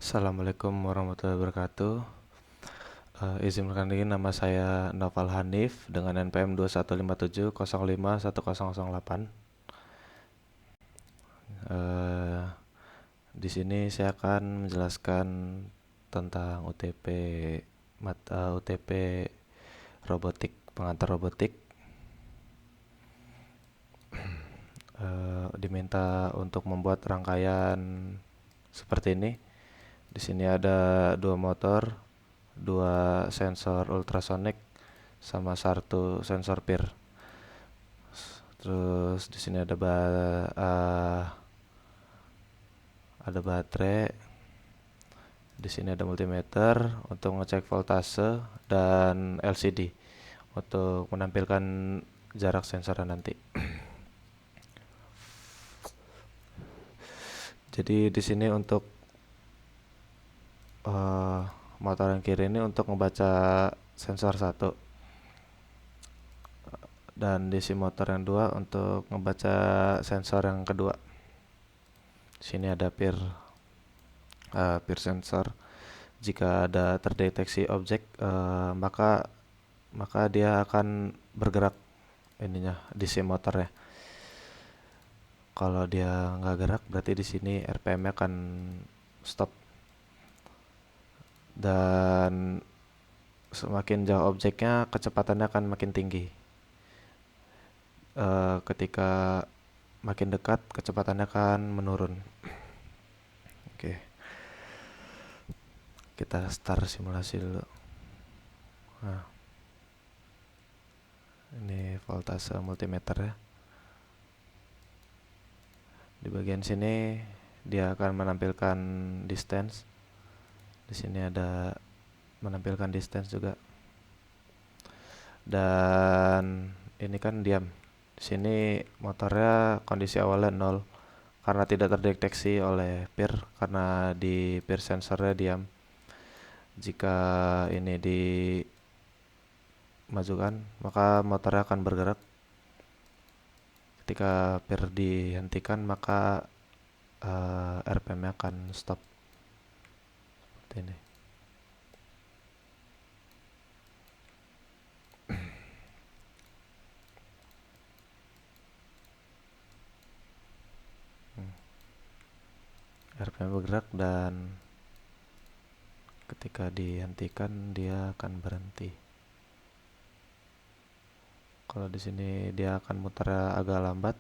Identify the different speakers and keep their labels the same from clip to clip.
Speaker 1: Assalamualaikum warahmatullahi wabarakatuh. Izinkan lagi nama saya Noval Hanif dengan NPM 2157051008. Eh, di sini saya akan menjelaskan tentang UTP robotik, pengantar robotik. Diminta untuk membuat rangkaian seperti ini. Di sini ada dua motor, dua sensor ultrasonik, sama satu sensor peer. Terus di sini ada baterai. Di sini ada multimeter untuk ngecek voltase dan LCD untuk menampilkan jarak sensornya nanti. Jadi di sini untuk eh, motor yang kiri ini untuk ngebaca sensor satu, dan di si motor yang dua untuk ngebaca sensor yang kedua. Di sini ada peer sensor. Jika ada terdeteksi objek, maka dia akan bergerak ininya di si motornya. Kalau dia nggak gerak, berarti di sini RPM-nya akan stop. Dan semakin jauh objeknya, kecepatannya akan makin tinggi. Ketika makin dekat, kecepatannya akan menurun. Oke, kita start simulasi dulu. Nah, ini voltase multimeter ya. Di bagian sini dia akan menampilkan distance. Di sini ada menampilkan distance juga. Dan ini kan diam. Di sini motornya kondisi awalnya 0 karena tidak terdeteksi oleh peer, karena di peer sensornya diam. Jika ini dimajukan, maka motornya akan bergerak. Ketika peer dihentikan, maka RPM-nya akan stop seperti ini. RPM bergerak, dan ketika dihentikan dia akan berhenti. Kalau di sini dia akan mutarnya agak lambat.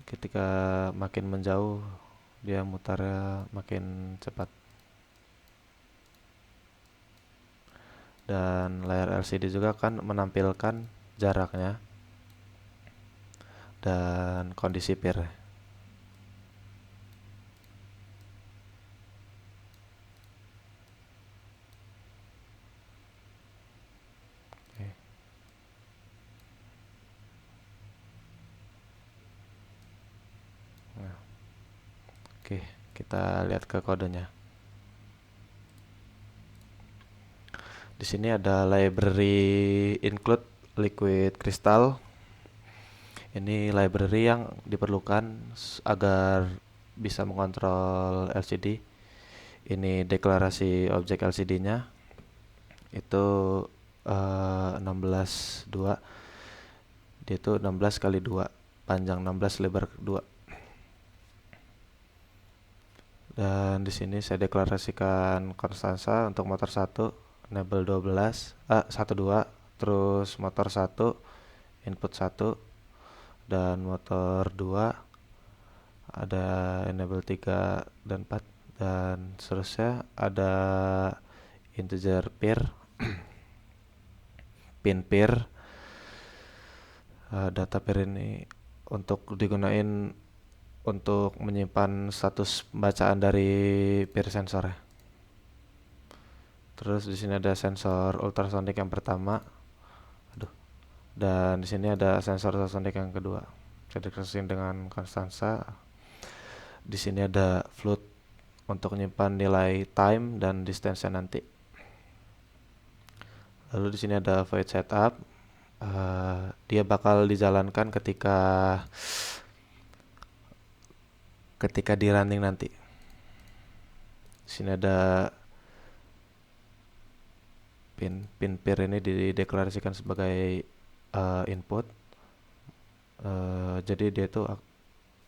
Speaker 1: Ketika makin menjauh, dia mutarnya makin cepat. Dan layar LCD juga akan menampilkan jaraknya dan kondisi peer. Oke. Nah, oke, kita lihat ke kodenya. Di sini ada library include liquid crystal. Ini library yang diperlukan agar bisa mengontrol LCD. Ini deklarasi objek LCD-nya. Itu 16:2. Dia itu 16 kali 2, panjang 16, lebar 2. Dan di sini saya deklarasikan konstansa untuk motor 1, enable 12, 12, terus motor 1, input 1, dan motor 2 ada enable 3 dan 4, dan seterusnya ada integer peer, pin peer. Data peer ini untuk digunain untuk menyimpan status bacaan dari peer sensor ya. Terus di sini ada sensor ultrasonic yang pertama. Aduh. Dan di sini ada sensor ultrasonic yang kedua. Saya deklarasikan dengan konstansa. Di sini ada float untuk menyimpan nilai time dan distance nanti. Lalu di sini ada void setup. Dia bakal dijalankan ketika di running nanti. Di sini ada pin peer ini dideklarasikan sebagai input. Jadi dia tuh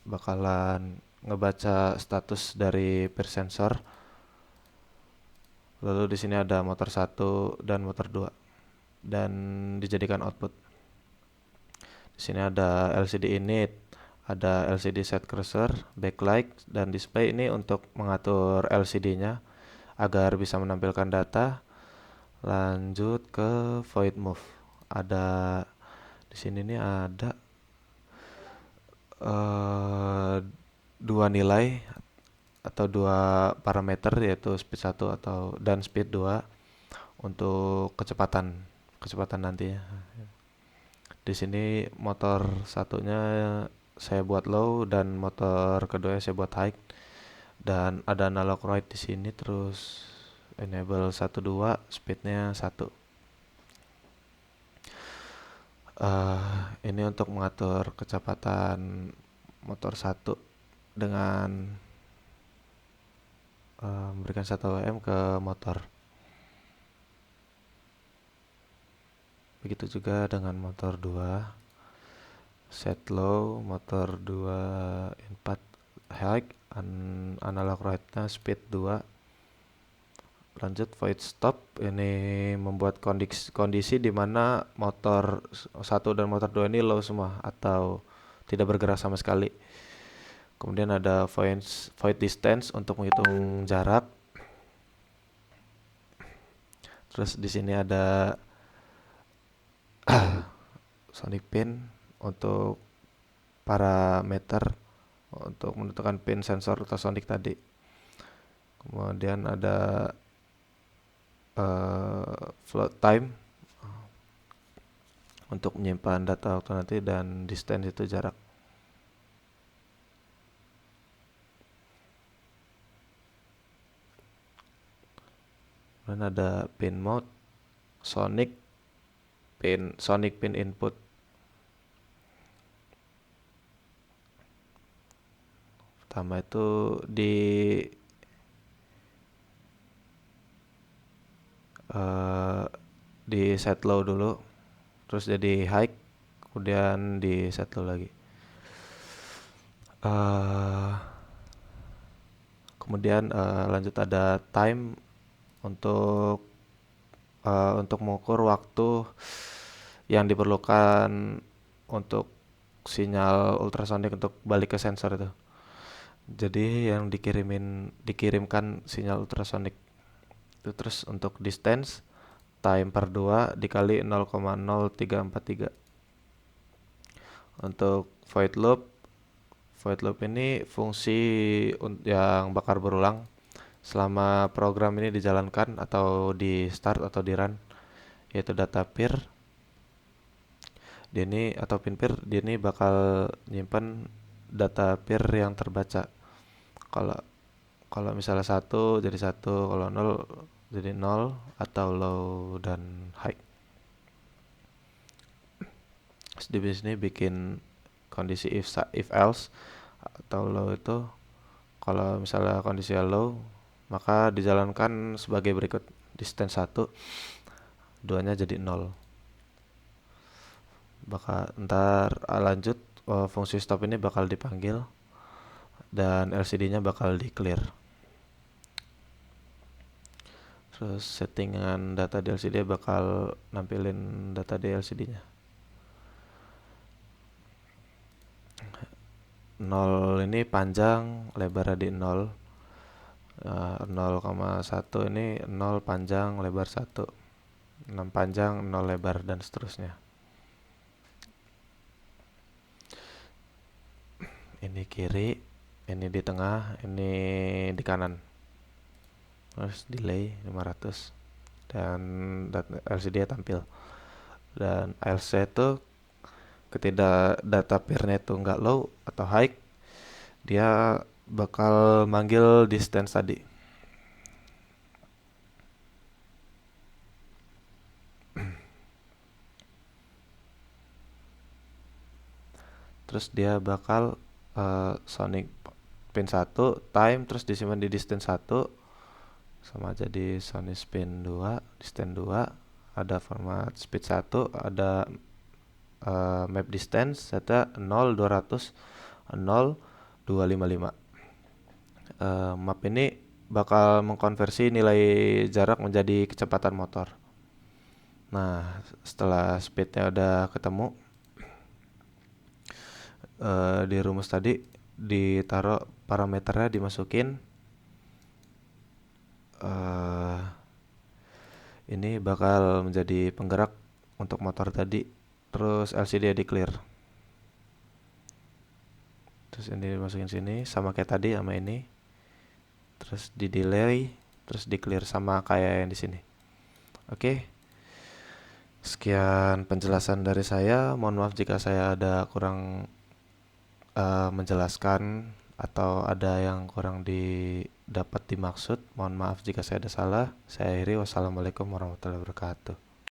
Speaker 1: bakalan ngebaca status dari peer sensor. Lalu di sini ada motor 1 dan motor 2 dan dijadikan output. Di sini ada LCD init, ada LCD set cursor, backlight, dan display ini untuk mengatur LCD-nya agar bisa menampilkan data. Lanjut ke void move. Ada di sini nih ada eh, dua nilai atau dua parameter yaitu speed 1 dan speed 2 untuk kecepatan nantinya. Di sini motor satunya saya buat low dan motor kedua saya buat high dan ada analog ride di sini, terus enable 12 speednya 1. Ini untuk mengatur kecepatan motor 1 dengan memberikan 1 m ke motor. Begitu juga dengan motor 2. Set low, motor 2 input high, analog ride-nya speed 2. Lanjut void stop, ini membuat kondisi di mana motor 1 dan motor 2 ini low semua atau tidak bergerak sama sekali. Kemudian ada void distance untuk menghitung jarak. Terus di sini ada sonic pin untuk parameter untuk menentukan pin sensor ultrasonic tadi. Kemudian ada float time untuk menyimpan data waktu nanti, dan distance itu jarak. Dan ada pin mode, sonic pin input. Pertama itu di set low dulu, terus jadi high, kemudian di set low lagi. Kemudian lanjut ada time untuk mengukur waktu yang diperlukan untuk sinyal ultrasonic untuk balik ke sensor itu. Jadi yang dikirimkan sinyal ultrasonic itu. Terus untuk distance, time per 2 dikali 0,0343. Untuk void loop ini fungsi yang bakal berulang selama program ini dijalankan atau di start atau di run, yaitu data peer. Dia ini atau pin peer, dia ini bakal nyimpen data peer yang terbaca. Kalau misalnya 1 jadi 1, kalau 0 jadi 0, atau low dan high. Terus di sini bikin kondisi if else atau low itu, kalau misalnya kondisi low maka dijalankan sebagai berikut: distance 1, 2-nya jadi 0. Ntar lanjut fungsi stop ini bakal dipanggil dan LCD-nya bakal di clear. Terus settingan data di LCD bakal nampilin data di LCD-nya. 0 ini panjang, lebarnya di 0. 0,1 ini 0 panjang, lebar 1. 6 panjang, 0 lebar, dan seterusnya. Ini kiri, ini di tengah, ini di kanan. Terus delay 500 dan LCD tampil. Dan ALC itu ketika data peer-nya itu nggak low atau high, dia bakal manggil distance tadi. Terus dia bakal sonic pin 1, time, terus disimpan di distance 1, sama aja di Sony Spin 2, di stand 2 ada format speed 1, ada map distance serta 0 200 0 255. Map ini bakal mengkonversi nilai jarak menjadi kecepatan motor. Nah, setelah speednya udah ketemu, di rumus tadi ditaruh parameternya, dimasukin. Ini bakal menjadi penggerak untuk motor tadi. Terus LCD di clear. Terus ini dimasukin sini sama kayak tadi sama ini. Terus di delay, terus di clear sama kayak yang di sini. Oke. Sekian penjelasan dari saya. Mohon maaf jika saya ada kurang menjelaskan atau ada yang kurang didapat dimaksud. Mohon maaf jika saya ada salah. Saya akhiri. Wassalamualaikum warahmatullahi wabarakatuh.